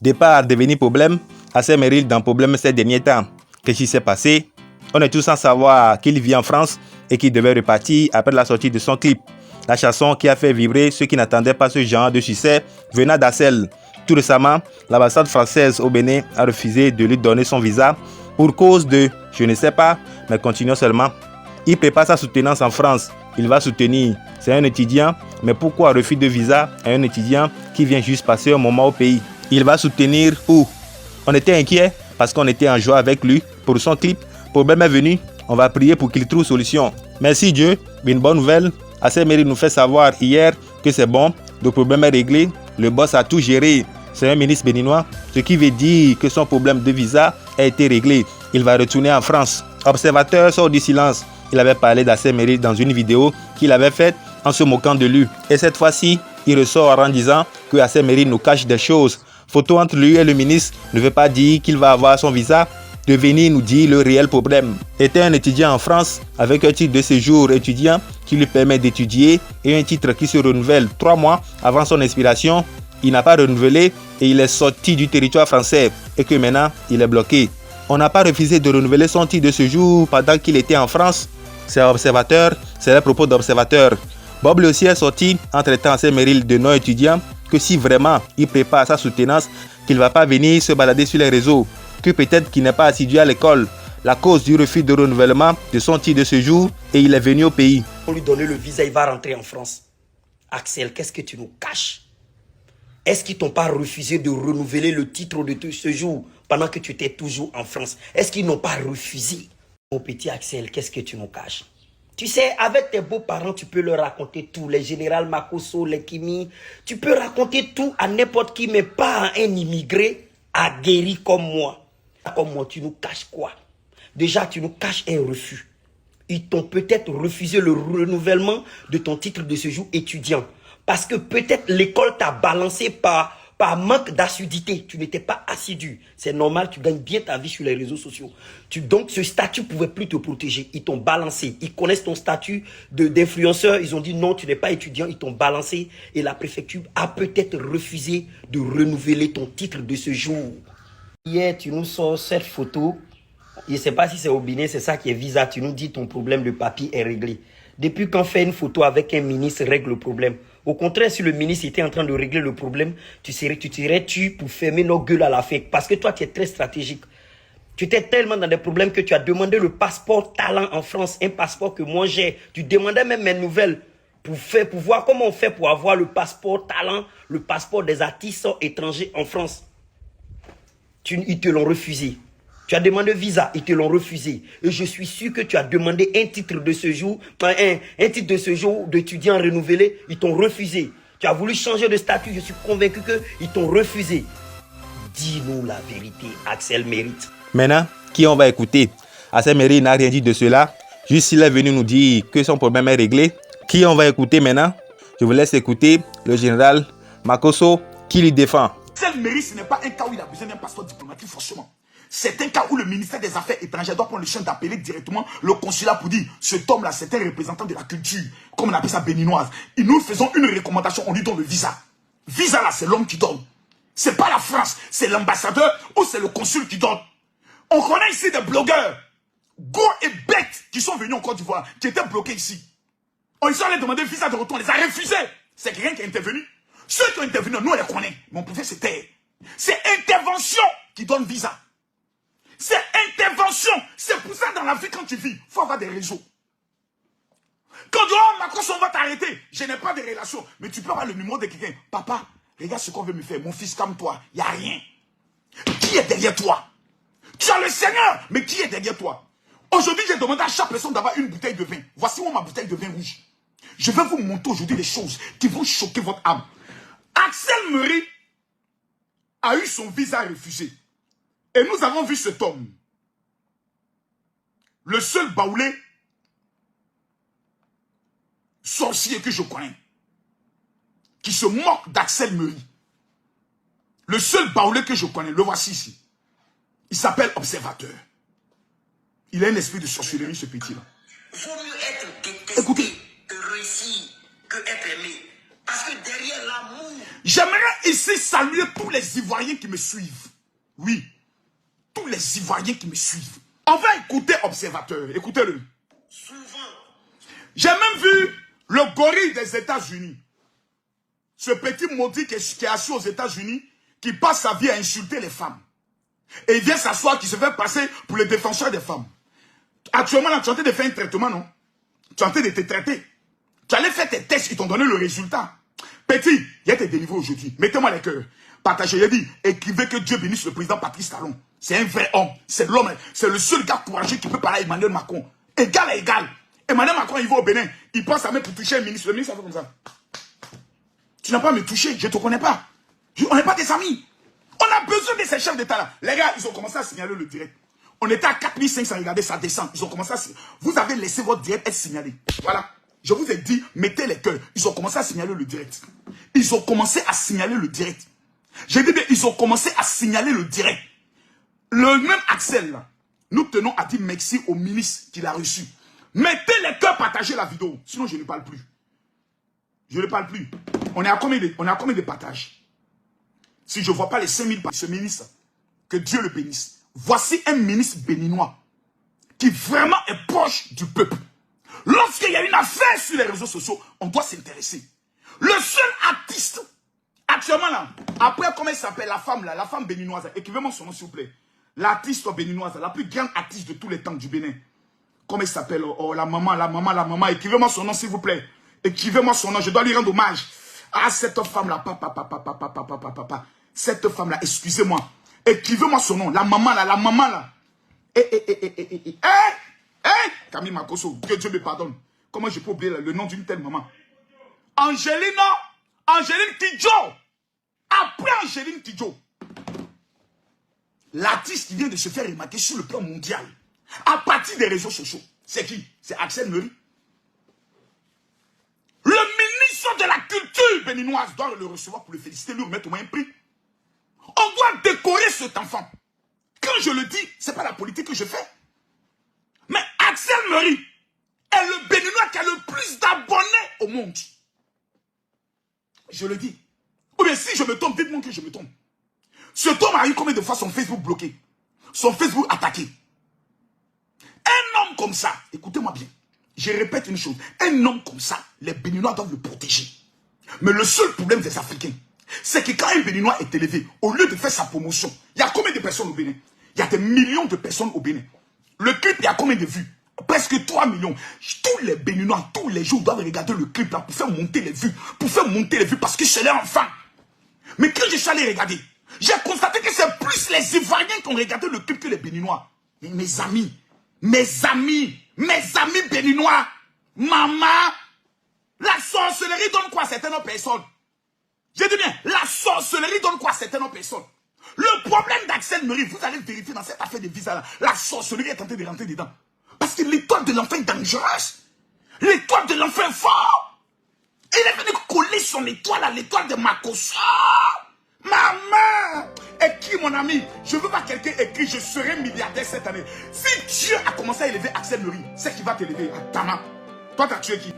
Départ devenu problème, Axel Merrill dans problème ces derniers temps. Qu'est-ce qui s'est passé? On est tous sans savoir qu'il vit en France et qu'il devait repartir après la sortie de son clip. La chanson qui a fait vibrer ceux qui n'attendaient pas ce genre de succès venant d'Axel. Tout récemment, l'ambassade française au Bénin a refusé de lui donner son visa pour cause de, je ne sais pas, mais continuons seulement. Il prépare sa soutenance en France. Il va soutenir. C'est un étudiant, mais pourquoi refus de visa à un étudiant qui vient juste passer un moment au pays? Il va soutenir où? On était inquiet parce qu'on était en joie avec lui pour son clip. Problème est venu, on va prier pour qu'il trouve solution. Merci Dieu, une bonne nouvelle. Axel Merrill nous fait savoir hier que c'est bon, le problème est réglé, le boss a tout géré. C'est un ministre béninois, ce qui veut dire que son problème de visa a été réglé. Il va retourner en France. Observateur sort du silence. Il avait parlé d'Axel Merrill dans une vidéo qu'il avait faite en se moquant de lui. Et cette fois-ci, il ressort en disant que Axel Merrill nous cache des choses. Photo entre lui et le ministre ne veut pas dire qu'il va avoir son visa, de venir nous dire le réel problème. Était un étudiant en France avec un titre de séjour étudiant qui lui permet d'étudier et un titre qui se renouvelle 3 mois avant son expiration. Il n'a pas renouvelé et il est sorti du territoire français et que maintenant il est bloqué. On n'a pas refusé de renouveler son titre de séjour pendant qu'il était en France. C'est observateur, c'est le propos d'observateur. Bob lui aussi est sorti en traitant Axel Merrill de non-étudiant que si vraiment il prépare sa soutenance, qu'il ne va pas venir se balader sur les réseaux, que peut-être qu'il n'est pas assidu à l'école, la cause du refus de renouvellement de son titre de séjour et il est venu au pays. On lui donner le visa, il va rentrer en France. Axel, qu'est-ce que tu nous caches? Est-ce qu'ils t'ont pas refusé de renouveler le titre de séjour pendant que tu étais toujours en France? Est-ce qu'ils n'ont pas refusé? Mon petit Axel, qu'est-ce que tu nous caches? Tu sais, avec tes beaux-parents, tu peux leur raconter tout. Les générales Makosso, les Kimi. Tu peux raconter tout à n'importe qui, mais pas à un immigré aguerri comme moi. Comme moi, tu nous caches quoi? Déjà, tu nous caches un refus. Ils t'ont peut-être refusé le renouvellement de ton titre de séjour étudiant. Parce que peut-être l'école t'a balancé par manque d'assiduité. Tu n'étais pas assidu. C'est normal, tu gagnes bien ta vie sur les réseaux sociaux. Donc ce statut ne pouvait plus te protéger. Ils t'ont balancé. Ils connaissent ton statut d'influenceur. Ils ont dit non, tu n'es pas étudiant. Ils t'ont balancé. Et la préfecture a peut-être refusé de renouveler ton titre de séjour. Hier, tu nous sors cette photo. Je ne sais pas si c'est au Bénin, c'est ça qui est visa. Tu nous dis ton problème de papier est réglé. Depuis qu'on fait une photo avec un ministre, règle le problème. Au contraire, si le ministre était en train de régler le problème, tu serais pour fermer nos gueules à la fin. Parce que toi, tu es très stratégique. Tu étais tellement dans des problèmes que tu as demandé le passeport talent en France. Un passeport que moi j'ai. Tu demandais même mes nouvelles pour voir comment on fait pour avoir le passeport talent, le passeport des artistes étrangers en France. Ils te l'ont refusé. Tu as demandé visa, ils te l'ont refusé. Et je suis sûr que tu as demandé un titre de séjour, un titre de séjour d'étudiant renouvelé, ils t'ont refusé. Tu as voulu changer de statut, je suis convaincu qu'ils t'ont refusé. Dis-nous la vérité, Axel Merrill. Maintenant, qui on va écouter? Axel Merrill n'a rien dit de cela. Juste il est venu nous dire que son problème est réglé. Qui on va écouter maintenant? Je vous laisse écouter le général Makosso qui lui défend. Axel Merrill, ce n'est pas un cas où il a besoin d'un passeport diplomatique, franchement. C'est un cas où le ministère des Affaires étrangères doit prendre le champ d'appeler directement le consulat pour dire cet homme-là, c'est un représentant de la culture, comme on appelle ça béninoise. Et nous faisons une recommandation, on lui donne le visa. Visa là, c'est l'homme qui donne. C'est pas la France, c'est l'ambassadeur ou c'est le consul qui donne. On connaît ici des blogueurs, go et bêtes, qui sont venus en Côte d'Ivoire, qui étaient bloqués ici. On ils sont allés demander visa de retour, on les a refusés. C'est quelqu'un qui est intervenu. Ceux qui ont intervenu, nous on les connaît, mais on pouvait se taire. C'est intervention qui donne visa. C'est intervention. C'est pour ça dans la vie quand tu vis, il faut avoir des réseaux. Quand tu dis, oh Macron, on va t'arrêter. Je n'ai pas de relation. Mais tu peux avoir le numéro de quelqu'un. Papa, regarde ce qu'on veut me faire. Mon fils, calme-toi. Il n'y a rien. Qui est derrière toi? Tu as le Seigneur, mais qui est derrière toi? Aujourd'hui, j'ai demandé à chaque personne d'avoir une bouteille de vin. Voici moi ma bouteille de vin rouge. Je vais vous montrer aujourd'hui des choses qui vont choquer votre âme. Axel Merrill a eu son visa refusé. Et nous avons vu cet homme, le seul baoulé sorcier que je connais, qui se moque d'Axel Merrill. Le seul baoulé que je connais, le voici ici. Il s'appelle Observateur. Il a un esprit de sorcellerie, ce petit-là. Il vaut mieux être détesté que réussir, que être aimé. Parce que derrière l'amour... J'aimerais ici saluer tous les Ivoiriens qui me suivent. Oui, tous les Ivoiriens qui me suivent. On va écouter Observateur, écoutez-le. Souvent. J'ai même vu le gorille des États-Unis. Ce petit maudit qui est assis aux États-Unis, qui passe sa vie à insulter les femmes. Et il vient s'asseoir, qui se fait passer pour le défenseur des femmes. Actuellement, là, tu es en train de faire un traitement, non? Tu es en train de te traiter. Tu allais faire tes tests, ils t'ont donné le résultat. Petit, il y a tes délivrés aujourd'hui. Mettez-moi les cœurs. Partagez, j'ai dit, écrivez que Dieu bénisse le président Patrice Talon. C'est un vrai homme. C'est l'homme, c'est le seul gars courageux qui peut parler à Emmanuel Macron. Égal à égal. Emmanuel Macron, il va au Bénin. Il prend sa main pour toucher un ministre. Le ministre, ça fait comme ça. Tu n'as pas à me toucher, je ne te connais pas. On n'est pas des amis. On a besoin de ces chefs d'État là. Les gars, ils ont commencé à signaler le direct. On était à 4500, regardez, ça descend. Ils ont commencé à signaler. Vous avez laissé votre direct être signalé. Voilà. Je vous ai dit, mettez les cœurs. Ils ont commencé à signaler le direct. Ils ont commencé à signaler le direct. J'ai dit bien, ils ont commencé à signaler le direct. Le même Axel là, nous tenons à dire merci au ministre qui l'a reçu. Mettez les cœurs, partagez la vidéo. Sinon, je ne parle plus. Je ne parle plus. On est à combien de partages? Si je ne vois pas les 5000 partages, ce ministre, que Dieu le bénisse. Voici un ministre béninois qui vraiment est proche du peuple. Lorsqu'il y a une affaire sur les réseaux sociaux, on doit s'intéresser. Le seul artiste, actuellement là, après comment elle s'appelle, la femme béninoise, écrivez-moi son nom s'il vous plaît. L'artiste béninoise, la plus grande artiste de tous les temps du Bénin. Comment elle s'appelle? Oh, la maman, écrivez-moi son nom s'il vous plaît. Écrivez-moi son nom, je dois lui rendre hommage. Ah, cette femme-là, papa. Cette femme-là, excusez-moi. Écrivez-moi son nom, la maman là. Camille Makoso, que Dieu me pardonne. Comment je peux oublier le nom d'une telle maman? Angeline Tidjo. Après Angeline Tidjo, l'artiste qui vient de se faire remarquer sur le plan mondial, à partir des réseaux sociaux, c'est qui? C'est Axel Meury. Le ministre de la culture béninoise doit le recevoir pour le féliciter, lui remettre au moins un prix. On doit décorer cet enfant. Quand je le dis, ce n'est pas la politique que je fais. Mais Axel Meury est le Béninois qui a le plus d'abonnés au monde. Je le dis. Ou bien si je me trompe, dites-moi que je me trompe. Ce homme a eu combien de fois son Facebook bloqué? Son Facebook attaqué? Un homme comme ça, écoutez-moi bien, je répète une chose, un homme comme ça, les Béninois doivent le protéger. Mais le seul problème des Africains, c'est que quand un Béninois est élevé, au lieu de faire sa promotion, il y a combien de personnes au Bénin? Il y a des millions de personnes au Bénin. Le clip, il y a combien de vues? Presque 3 millions. Tous les Béninois, tous les jours, doivent regarder le clip là pour faire monter les vues. Parce que c'est leur enfant. Mais quand je suis allé regarder, j'ai constaté que c'est plus les Ivoiriens qui ont regardé le clip que les Béninois. Mais mes amis Béninois, maman, la sorcellerie donne quoi à certaines personnes? J'ai dit bien, la sorcellerie donne quoi à certaines personnes? Le problème d'Axel Meury, vous allez vérifier dans cette affaire de visa là, la sorcellerie est en train de rentrer dedans. Parce que l'étoile de l'enfant est dangereuse. L'étoile de l'enfant est fort. Il est venu coller son étoile à l'étoile de Makoso. Maman! Et qui, mon ami? Je ne veux pas quelqu'un écrit, je serai milliardaire cette année. Si Dieu a commencé à élever Axel Meury, c'est qu'il va t'élever à Tama. Toi, tu as tué qui?